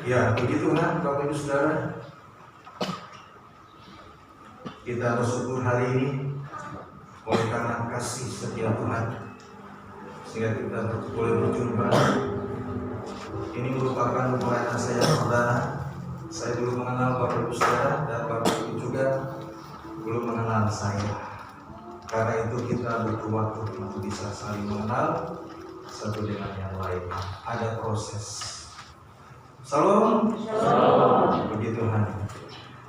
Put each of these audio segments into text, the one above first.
Ya, puji Tuhan, Bapak Ibu Saudara. Kita bersyukur hari ini oleh karena kasih setia Tuhan, sehingga kita boleh berjumpa. Ini merupakan pelayanan saya yang perdana. Saya belum mengenal Bapak Ibu Saudara, dan Bapak Ibu juga belum mengenal saya. Karena itu kita butuh waktu untuk bisa saling mengenal satu dengan yang lain. Ada proses. Salam. Shalom. Puji Tuhan.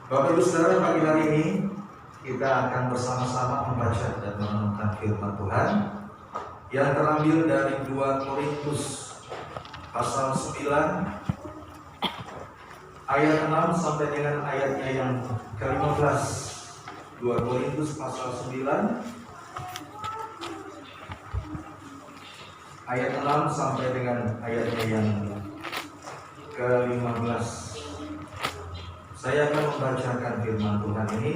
Bapak Ibu Saudara, pagi hari ini kita akan bersama-sama membaca dan merenungkan firman Tuhan yang terambil dari 2 Korintus pasal 9 ayat 6 sampai dengan ayatnya yang ke-15. 2 Korintus pasal 9 ayat 6 sampai dengan ayatnya yang ke-15. Saya akan membacakan firman Tuhan ini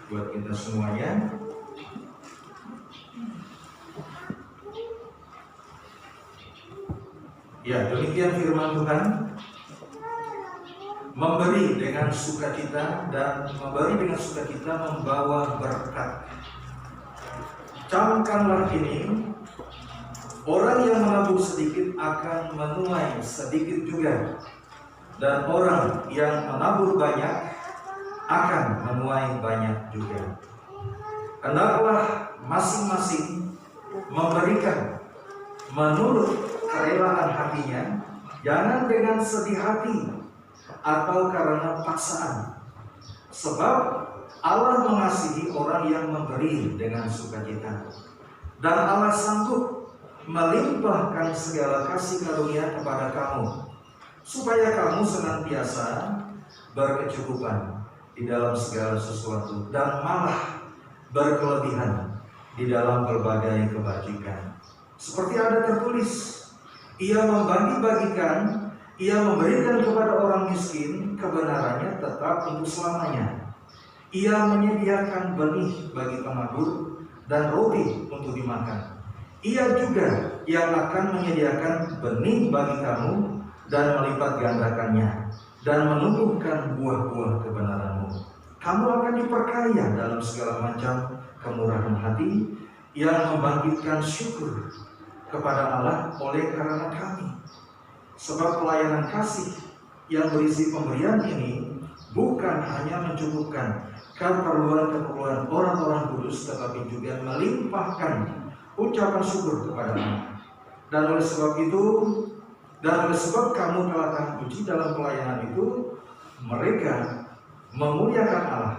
buat kita semuanya. Ya, demikian firman Tuhan. Memberi dengan sukacita, dan memberi dengan sukacita membawa berkat. Camkanlah ini, orang yang menabur sedikit akan menuai sedikit juga, dan orang yang menabur banyak akan menuai banyak juga. Hendaklah masing-masing memberikan menurut kerelaan hatinya, jangan dengan sedih hati atau karena paksaan. Sebab Allah mengasihi orang yang memberi dengan sukacita, dan Allah sanggup melimpahkan segala kasih karunia kepada kamu, supaya kamu senantiasa berkecukupan di dalam segala sesuatu, dan malah berkelebihan di dalam berbagai kebajikan. Seperti ada tertulis, ia membagi-bagikan, ia memberikan kepada orang miskin, kebenarannya tetap untuk selamanya. Ia menyediakan benih bagi penabur dan roti untuk dimakan. Ia juga yang akan menyediakan benih bagi kamu dan melipat gandakannya dan menumbuhkan buah-buah kebenaranmu. Kamu akan diperkaya dalam segala macam kemurahan hati, yang membangkitkan syukur kepada Allah oleh karena kami. Sebab pelayanan kasih yang berisi pemberian ini bukan hanya mencukupkan keperluan-keperluan orang-orang kudus, tetapi juga melimpahkan ucapan syukur kepada Allah. Dan oleh sebab kamu telah teruji dalam pelayanan itu, mereka memuliakan Allah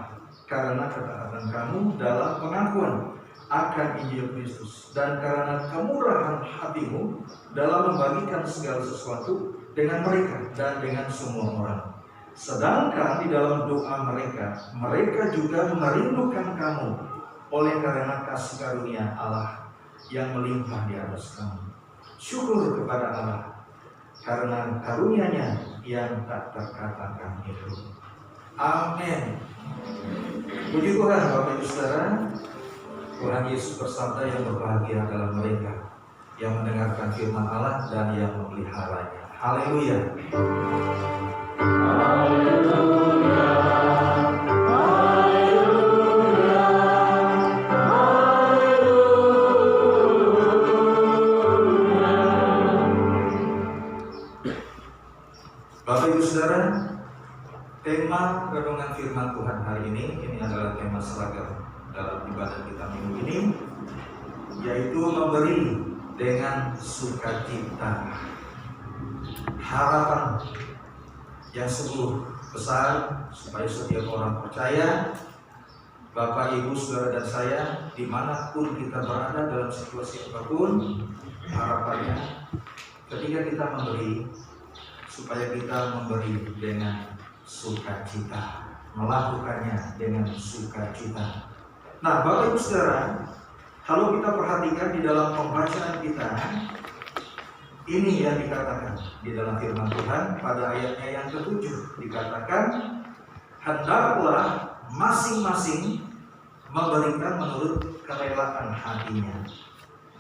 karena ketaatan kamu dalam pengakuan akan Injil Kristus, dan karena kemurahan hatimu dalam membagikan segala sesuatu dengan mereka dan dengan semua orang. Sedangkan di dalam doa mereka juga merindukan kamu oleh karena kasih karunia Allah yang melimpah di atas kamu. Syukur kepada Allah karena karunia-Nya yang tak terkatakan itu. Amin. Puji Tuhan, Bapak Ibu Saudara. Tuhan Yesus bersabda, yang berbahagia adalah mereka yang mendengarkan firman Allah dan yang memeliharanya. Haleluya. Haleluya. Bapak Ibu Saudara, tema renungan firman Tuhan hari ini adalah tema seragam dalam ibadah kita minggu ini, yaitu memberi dengan sukacita. Harapan yang sungguh besar supaya setiap orang percaya, Bapak, Ibu, Saudara, dan saya, dimanapun kita berada dalam situasi apapun, harapannya ketika kita memberi, supaya kita memberi dengan sukacita, melakukannya dengan sukacita. Nah, Bapak Ibu Saudara, kalau kita perhatikan di dalam pembacaan kita, ini yang dikatakan di dalam firman Tuhan pada ayatnya yang ke-7, dikatakan, hendaklah masing-masing memberikan menurut kerelaan hatinya,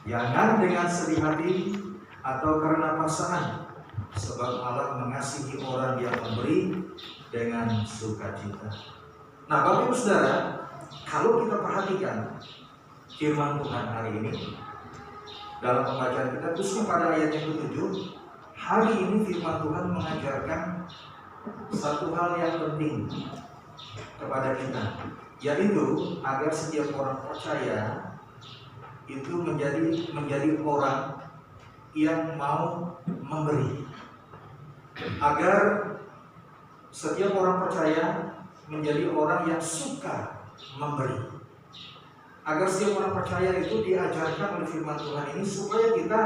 jangan dengan sedih hati atau karena paksaan. sebab Allah mengasihi orang yang memberi dengan sukacita. Nah, Bapak Ibu Saudara, kalau kita perhatikan firman Tuhan hari ini dalam pembacaan kita, khususnya pada ayat yang ke-7, hari ini firman Tuhan mengajarkan satu hal yang penting kepada kita, yaitu agar setiap orang percaya itu menjadi orang yang mau memberi. Agar setiap orang percaya menjadi orang yang suka memberi. Agar setiap orang percaya itu diajarkan oleh firman Tuhan ini supaya kita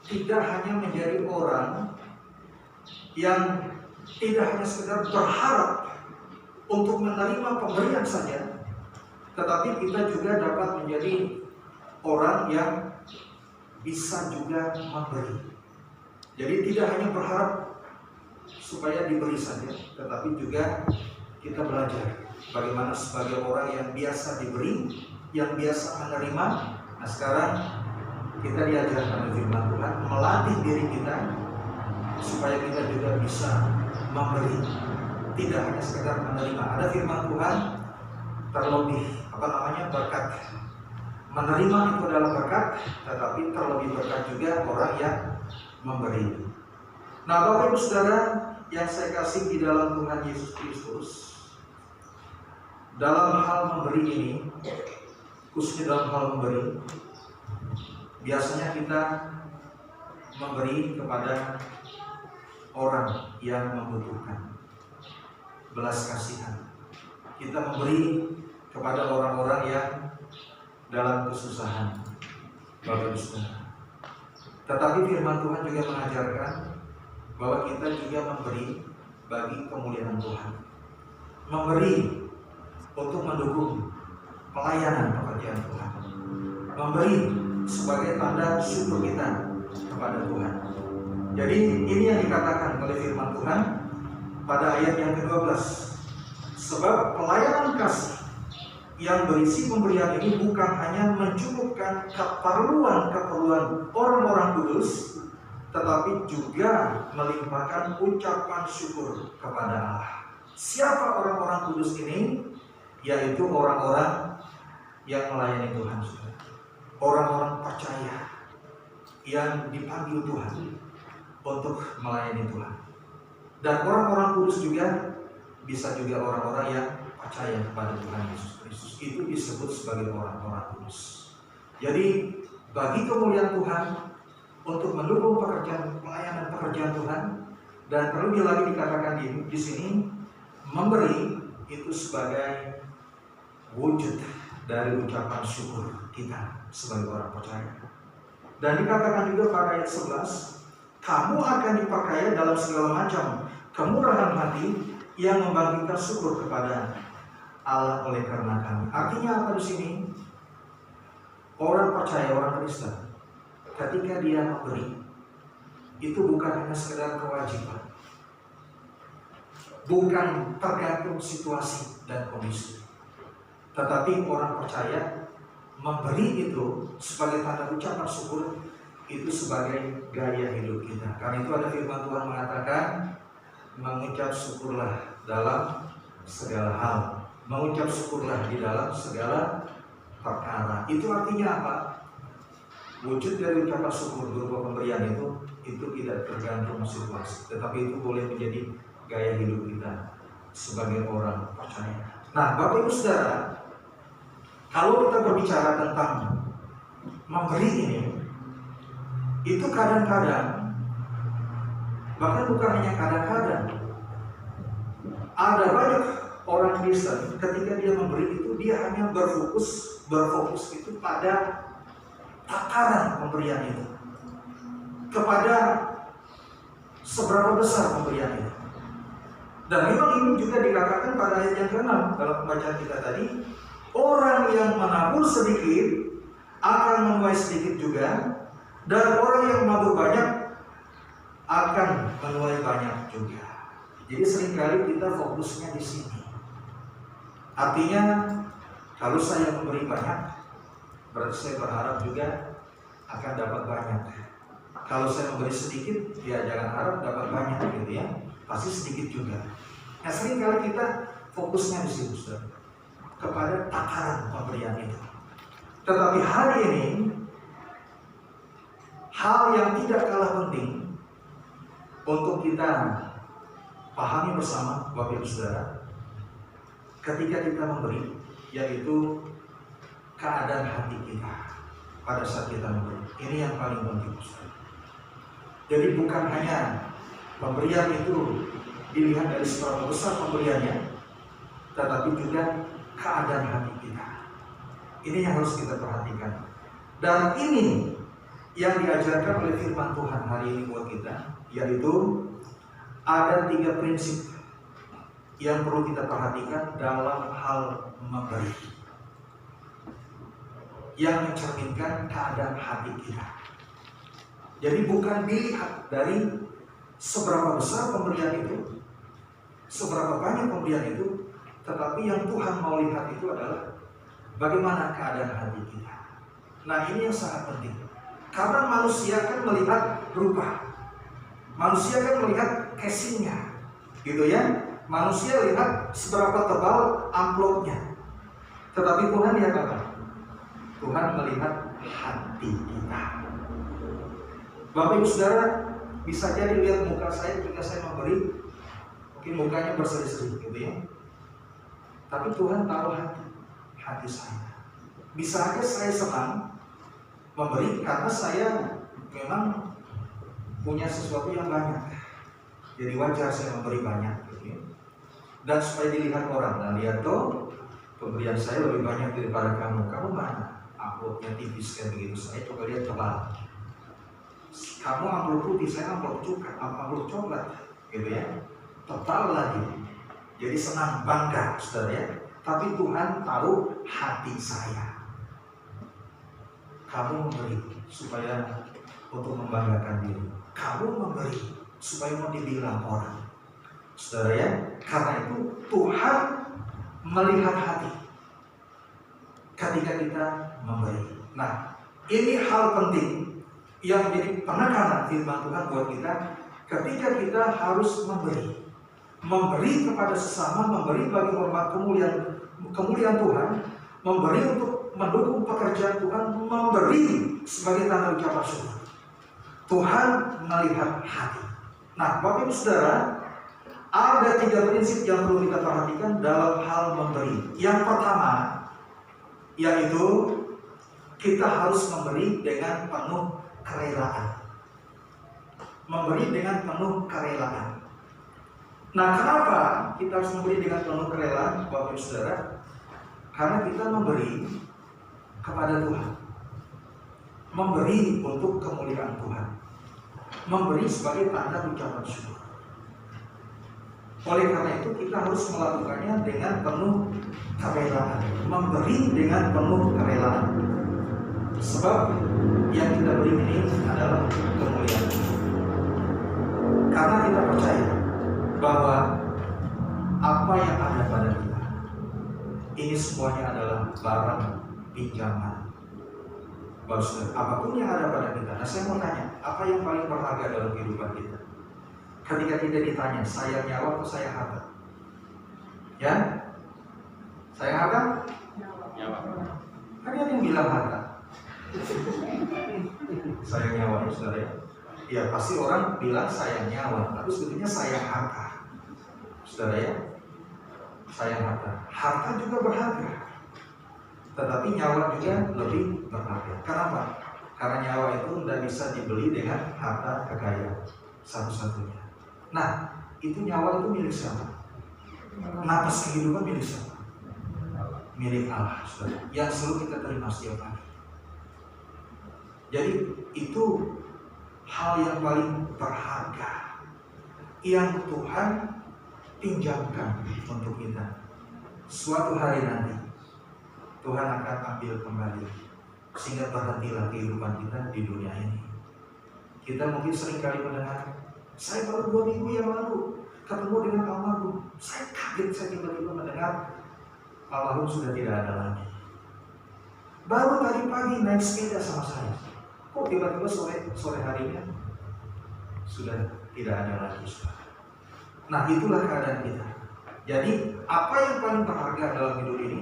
tidak hanya menjadi orang yang tidak hanya sekedar berharap untuk menerima pemberian saja, tetapi kita juga dapat menjadi orang yang bisa juga memberi. Jadi tidak hanya berharap supaya diberi saja, tetapi juga kita belajar bagaimana sebagai orang yang biasa diberi, yang biasa menerima. Nah, sekarang kita diajarkan oleh firman Tuhan melatih diri kita supaya kita juga bisa memberi, tidak hanya sekedar menerima. Ada firman Tuhan terlebih berkat. Menerima itu adalah berkat, tetapi terlebih berkat juga orang yang memberi. Nah, Bapak Ibu Saudara yang saya kasih di dalam Tuhan Yesus Kristus, dalam hal memberi ini, khususnya dalam hal memberi, biasanya kita memberi kepada orang yang membutuhkan, belas kasihan. Kita memberi kepada orang-orang yang dalam kesusahan, Bapak Ibu Saudara. Tetapi firman Tuhan juga mengajarkan bahwa kita juga memberi bagi kemuliaan Tuhan, memberi untuk mendukung pelayanan pekerjaan Tuhan, memberi sebagai tanda syukur kita kepada Tuhan. Jadi ini yang dikatakan oleh firman Tuhan pada ayat yang ke-12, sebab pelayanan kasih yang berisi pemberian ini bukan hanya mencukupkan keperluan orang-orang kudus, tetapi juga melimpahkan ucapan syukur kepada Allah. Siapa orang-orang kudus ini? Yaitu orang-orang yang melayani Tuhan, orang-orang percaya yang dipanggil Tuhan untuk melayani Tuhan. Dan orang-orang kudus juga bisa juga orang-orang yang percaya kepada Tuhan Yesus Kristus. Itu disebut sebagai orang-orang kudus. Jadi bagi kemuliaan Tuhan, untuk mendukung pelayanan pekerjaan Tuhan, dan terlebih lagi dikatakan di sini memberi itu sebagai wujud dari ucapan syukur kita sebagai orang percaya. Dan dikatakan juga pada ayat 11, kamu akan diperkaya dalam segala macam kemurahan hati yang membangkitkan syukur kepada Allah oleh karena kami. Artinya apa di sini? Orang percaya, orang Kristen, ketika dia memberi, itu bukan hanya sekedar kewajiban, bukan tergantung situasi dan kondisi, tetapi orang percaya memberi itu sebagai tanda ucapan syukur, itu sebagai gaya hidup kita. Karena itu ada firman Tuhan mengatakan, mengucap syukurlah dalam segala hal, mengucap syukurlah di dalam segala perkara. Itu artinya apa? Wujud dari ucapan syukur berupa pemberian itu tidak tergantung situasi, tetapi itu boleh menjadi gaya hidup kita sebagai orang percaya. Nah, Bapak Ibu Saudara, kalau kita berbicara tentang memberi ini, itu kadang-kadang, bahkan bukan hanya kadang-kadang, ada banyak orang Kristen ketika dia memberi itu dia hanya berfokus itu pada takaran pemberian itu, kepada seberapa besar pemberian itu. Dan memang ini juga dikatakan pada ayat yang ke-6 dalam pembacaan kita tadi, orang yang menabur sedikit akan menuai sedikit juga, dan orang yang menabur banyak akan menuai banyak juga. Jadi seringkali kita fokusnya di sini. Artinya kalau saya memberi banyak, berarti saya berharap juga akan dapat banyak. Kalau saya memberi sedikit, ya jangan harap dapat banyak gitu ya. Pasti sedikit juga. Nah, seringkali kita fokusnya di situ, saudara, kepada takaran pemberian itu. Tetapi hari ini, hal yang tidak kalah penting untuk kita pahami bersama, Bapak Ibu Saudara, ketika kita memberi, yaitu keadaan hati kita pada saat kita memberi. Ini yang paling penting, saudara. Jadi bukan hanya pemberian itu dilihat dari seberapa besar pemberiannya, tetapi juga keadaan hati kita. Ini yang harus kita perhatikan. Dan ini yang diajarkan oleh firman Tuhan hari ini buat kita, yaitu ada 3 prinsip yang perlu kita perhatikan dalam hal memberi, yang mencerminkan keadaan hati kita. Jadi bukan dilihat dari seberapa besar pemberian itu, seberapa banyak pemberian itu, tetapi yang Tuhan mau lihat itu adalah bagaimana keadaan hati kita. Nah, ini yang sangat penting. Karena manusia kan melihat rupa, manusia kan melihat casingnya, gitu ya. Manusia lihat seberapa tebal amplopnya, tetapi Tuhan lihat apa? Tuhan melihat hati kita. Bapak Ibu Saudara, bisa jadi lihat muka saya ketika saya memberi, mungkin mukanya berseri-seri gitu ya. Tapi Tuhan tahu hati saya. Bisa aja saya senang memberi karena saya memang punya sesuatu yang banyak. Jadi wajar saya memberi banyak gitu ya. Dan supaya dilihat orang, nah lihat tuh pemberian saya lebih banyak daripada kamu. Kamu mana? Amplopnya tipis kayak begitu. Saya coba lihat tebal. Kamu amplop putih, saya amplop coklat, gitu ya. Tebal lagi. Jadi senang, bangga, saudara ya. Tapi Tuhan tahu hati saya. Kamu memberi supaya untuk membanggakan diri. Kamu memberi supaya mau dibilang orang, saudara ya. Karena itu Tuhan melihat hati ketika kita memberi. Nah, ini hal penting yang menjadi penekanan firman Tuhan buat kita ketika kita harus memberi kepada sesama, memberi bagi hormat kemuliaan Tuhan, memberi untuk mendukung pekerjaan Tuhan, memberi sebagai tanda ucapan syukur. Tuhan melihat hati. Nah, Bapak Ibu Saudara, ada 3 prinsip yang perlu kita perhatikan dalam hal memberi. Yang pertama, yaitu kita harus memberi dengan penuh kerelaan. Memberi dengan penuh kerelaan. Nah, kenapa kita harus memberi dengan penuh kerelaan, Bapak Ibu Saudara? Karena kita memberi kepada Tuhan, memberi untuk kemuliaan Tuhan, memberi sebagai tanda ucapan syukur. Oleh karena itu kita harus melakukannya dengan penuh kerelaan, memberi dengan penuh kerelaan. Sebab yang kita beri ini adalah kemuliaan Tuhan. Karena kita percaya bahwa apa yang ada pada kita ini semuanya adalah barang pinjaman. Apapun yang ada pada kita. Nah, saya mau tanya, apa yang paling berharga dalam kehidupan kita? Ketika kita ditanya, saya nyawa atau saya harta? Ya? Saya harta? Nyawa. Kan ada yang bilang harta. Saya nyawa, ya saudara ya. Ya pasti orang bilang saya nyawa, tapi sebetulnya saya harta, saudara ya. Saya harta. Harta juga berharga, tetapi nyawa juga lebih berharga. Kenapa? Karena nyawa itu tidak bisa dibeli dengan harta kekayaan satu-satunya. Nah, itu nyawa itu milik siapa? Napas kehidupan milik siapa? Milik Allah, saudara, yang selalu kita terima setiap hari. Jadi itu hal yang paling berharga yang Tuhan pinjamkan untuk kita. Suatu hari nanti Tuhan akan ambil kembali, sehingga berhentilah kehidupan kita di dunia ini. Kita mungkin seringkali mendengar, saya baru 2 minggu yang lalu ketemu dengan almarhum. Saya kaget, saya tiba-tiba mendengar almarhum sudah tidak ada lagi. Baru tadi pagi naik sepeda sama saya. Kok tiba-tiba sore harinya sudah tidak ada lagi, saudara. Nah, itulah keadaan kita. Jadi apa yang paling berharga dalam hidup ini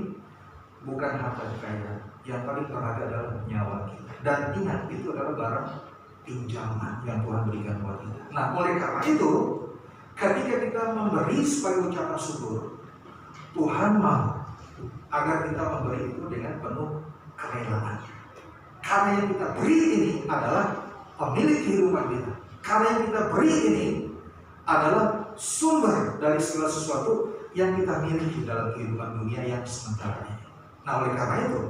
bukan harta kekayaan, yang paling berharga adalah nyawa kita. Dan ingat, itu adalah barang pinjaman yang Tuhan berikan buat kita. Nah, oleh karena itu, ketika kita memberi sebagai ucapan syukur, Tuhan mau agar kita memberi itu dengan penuh kerelaan. Karena yang kita beri ini adalah pemilik kehidupan kita. Karena yang kita beri ini adalah sumber dari segala sesuatu yang kita miliki dalam kehidupan dunia yang sementara ini. Nah, oleh karena itu,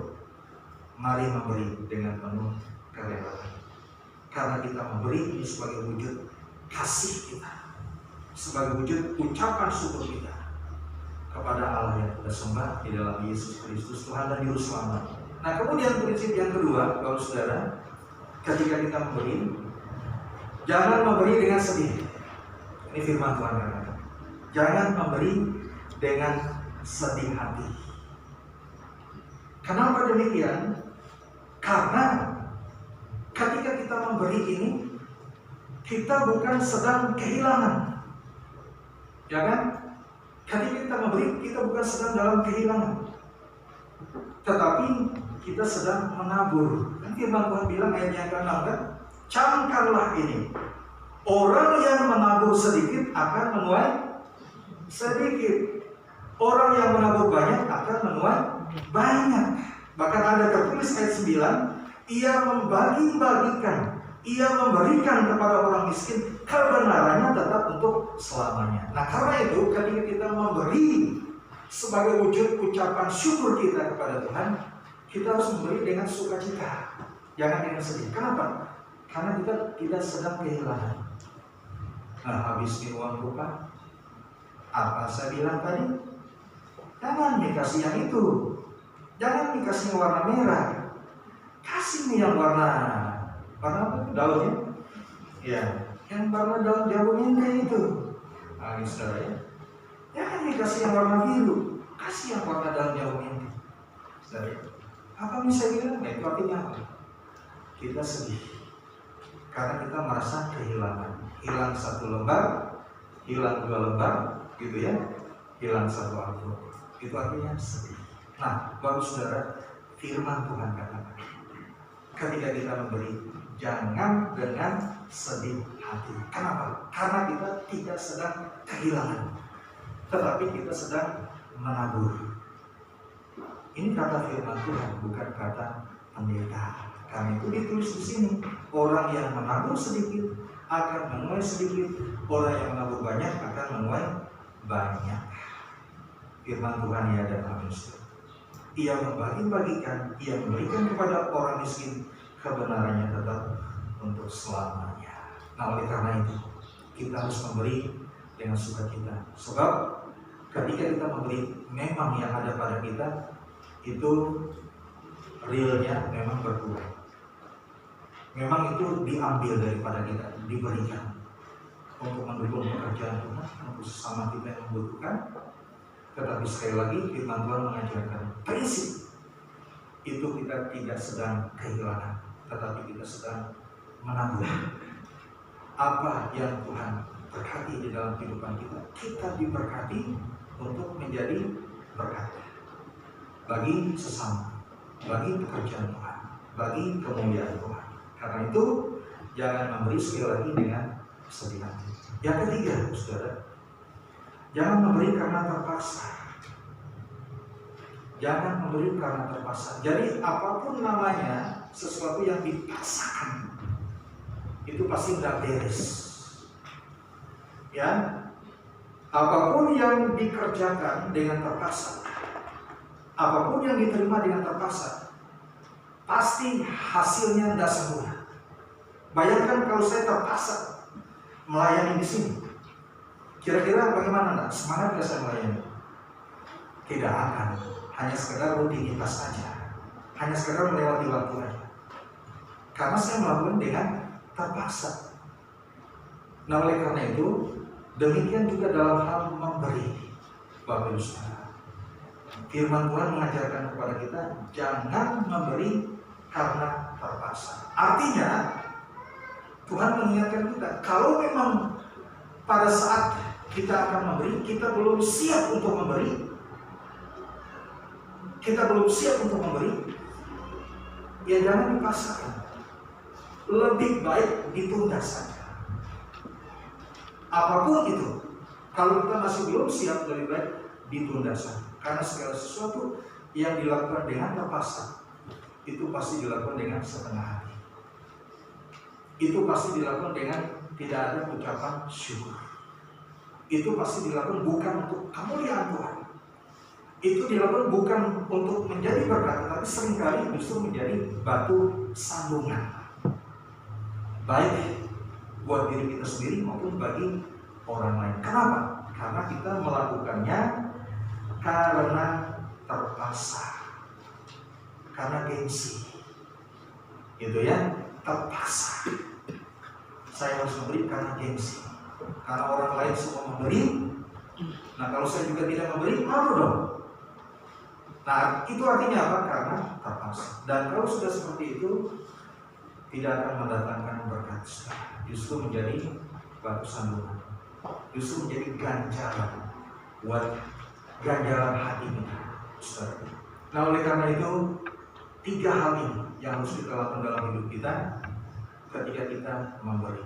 mari memberi dengan penuh kerelaan. Karena kita memberi ini sebagai wujud kasih kita, sebagai wujud ucapan syukur kita kepada Allah yang kita sembah di dalam Yesus Kristus, Tuhan dan Juru Selamat. Nah, kemudian prinsip yang kedua, Bapak Saudara, ketika kita memberi, jangan memberi dengan sedih. Ini firman Tuhan katakan. Jangan memberi dengan sedih hati. Kenapa demikian? Karena ketika kita memberi ini, kita bukan sedang kehilangan, ya kan? Ketika kita memberi, kita bukan sedang dalam kehilangan, tetapi kita sedang menabur. Kan firman Tuhan bilang ayat yang ke-6 kan, camkanlah ini, orang yang menabur sedikit akan menuai sedikit, orang yang menabur banyak akan menuai banyak. Bahkan ada tertulis ayat 9, ia membagi-bagikan, ia memberikan kepada orang miskin, kebenarannya tetap untuk selamanya. Nah, karena itu ketika kita memberi sebagai wujud ucapan syukur kita kepada Tuhan, kita harus memberi dengan sukacita, jangan dengan sedih. Kenapa? Karena kita tidak sedang kehilangan. Nah, habis uang rupa, apa saya bilang tadi? Jangan dikasih yang itu, jangan dikasih yang warna merah, kasih yang warna apa? Daunnya, ya, yang warna daun jambu mente itu. Nah, ini saudara ya. Jangan dikasih yang warna biru, kasih yang warna daun jambu mente. Saudara, apa bisa bilang? Nah, itu artinya apa? Kita sedih karena kita merasa kehilangan. Hilang satu lembar, hilang dua lembar, gitu ya. Hilang satu amplop. Itu artinya sedih. Nah, Bapak Saudara, firman Tuhan katakan, ketika kita memberi, jangan dengan sedih hati. Kenapa? Karena kita tidak sedang kehilangan, tetapi kita sedang menabur. Ini kata firman Tuhan, bukan kata pendeta. Karena itu ditulis di sini, orang yang menabur sedikit akan menuai sedikit, orang yang menabur banyak akan menuai banyak. Firman Tuhan ya dan amin. Ia membagi-bagikan, ia memberikan kepada orang miskin, kebenarannya tetap untuk selamanya. Nah, oleh karena itu kita harus memberi dengan sukacita. Sebab ketika kita memberi, memang yang ada pada kita itu realnya memang berkurang. Memang itu diambil daripada kita, diberikan untuk mendukung pekerjaan Tuhan, untuk sesama kita yang membutuhkan. Tetapi sekali lagi firman Tuhan mengajarkan prinsip itu kita tidak sedang kehilangan, tetapi kita sedang menabur. Apa yang Tuhan berkati di dalam kehidupan kita, kita diberkati untuk menjadi berkat bagi sesama, bagi pekerjaan Tuhan, bagi kemuliaan Tuhan. Karena itu jangan memberi sekali lagi dengan sedih hati. Yang ketiga, saudara, jangan memberi karena terpaksa. Jangan memberi karena terpaksa. Jadi apapun namanya, sesuatu yang dipaksakan, itu pasti tidak beres. Ya, apapun yang dikerjakan dengan terpaksa, apapun yang diterima dengan terpaksa, pasti hasilnya tidak sempurna. Bayangkan kalau saya terpaksa melayani di sini, kira-kira bagaimana nak? Semangat nggak saya melayani? Tidak akan. Hanya sekedar rutinitas saja, hanya sekedar melewati waktu saja. Karena saya melakukan dengan terpaksa. Nah, oleh karena itu, demikian juga dalam hal memberi, Bapak Ibu Saudara. Firman Tuhan mengajarkan kepada kita, jangan memberi karena terpaksa. Artinya, Tuhan mengingatkan kita, kalau memang pada saat kita akan memberi, kita belum siap untuk memberi, ya jangan dipaksakan. Lebih baik ditunda saja. Apapun itu, kalau kita masih belum siap, lebih baik ditunda saja. Karena segala sesuatu yang dilakukan dengan terpaksa, itu pasti dilakukan dengan setengah hati. Itu pasti dilakukan dengan tidak ada ucapan syukur. Itu pasti dilakukan bukan untuk kemuliaan Tuhan. Itu dilakukan bukan untuk menjadi berkat, tapi seringkali justru menjadi batu sandungan. Baik buat diri kita sendiri maupun bagi orang lain. Kenapa? Karena kita melakukannya karena terpaksa, karena gengsi, gitu ya, terpaksa. Saya harus memberi karena gengsi, karena orang lain semua memberi. Nah kalau saya juga tidak memberi, malu dong. Nah itu artinya apa? Karena terpaksa. Dan kalau sudah seperti itu, tidak akan mendatangkan berkat, justru menjadi batu sandungan, justru menjadi ganjalan buat ganjalan hati kita. Nah oleh karena itu, 3 hal ini yang harus kita lakukan dalam hidup kita ketika kita memberi.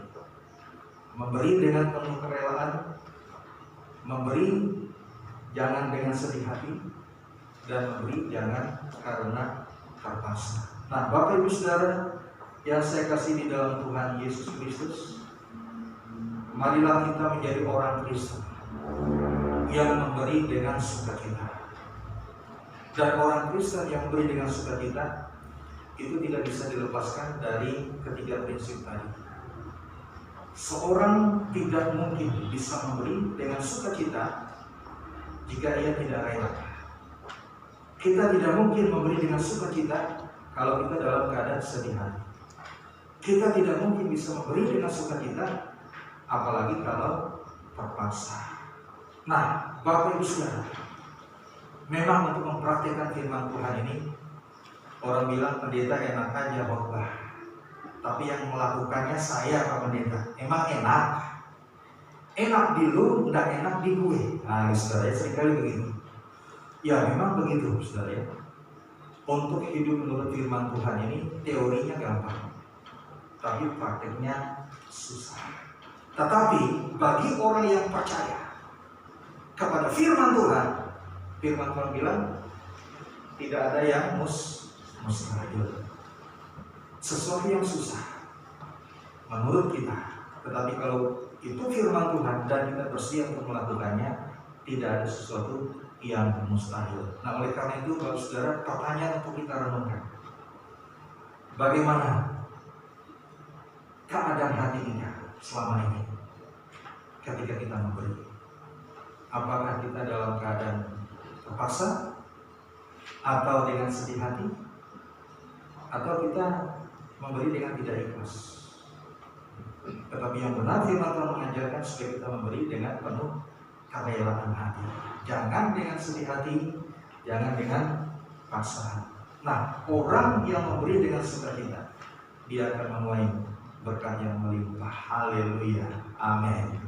Memberi dengan penuh kerelaan, memberi jangan dengan sedih hati, dan memberi jangan karena terpaksa. Nah Bapak Ibu Saudara yang saya kasih di dalam Tuhan Yesus Kristus, marilah kita menjadi orang Kristen yang memberi dengan sukacita. Dan orang Kristen yang memberi dengan sukacita itu tidak bisa dilepaskan dari ketiga prinsip tadi. Seorang tidak mungkin bisa memberi dengan sukacita jika ia tidak rela. Kita tidak mungkin memberi dengan sukacita kalau kita dalam keadaan sedih hati. Kita tidak mungkin bisa memberi dengan sukacita apalagi kalau terpaksa. Nah, Bapak Ibu Saudara, memang untuk mempraktikkan firman Tuhan ini, orang bilang pendeta enak aja khotbah, tapi yang melakukannya saya Pak Pendeta. Emang enak? Enak di lu, enggak enak di gue. Nah, saudara, seringkali begitu. Ya, memang begitu, saudara. Untuk hidup menurut firman Tuhan ini, teorinya gampang, tapi prakteknya susah. Tetapi bagi orang yang percaya kepada firman Tuhan bilang tidak ada yang mustahil. Sesuatu yang susah menurut kita, tetapi kalau itu firman Tuhan dan kita bersedia untuk melakukannya, tidak ada sesuatu yang mustahil. Nah oleh karena itu Bapak Saudara, pertanyaan untuk kita renungkan, bagaimana keadaan hati kita selama ini ketika kita memberi? Apakah kita dalam keadaan terpaksa, atau dengan sedih hati, atau kita memberi dengan tidak ikhlas? Tetapi yang benar firman Tuhan mengajarkan supaya kita memberi dengan penuh kerelaan hati. Jangan dengan sedih hati, jangan dengan paksaan. Nah, orang yang memberi dengan sukacita, dia akan menuai berkat yang melimpah. Haleluya, amin.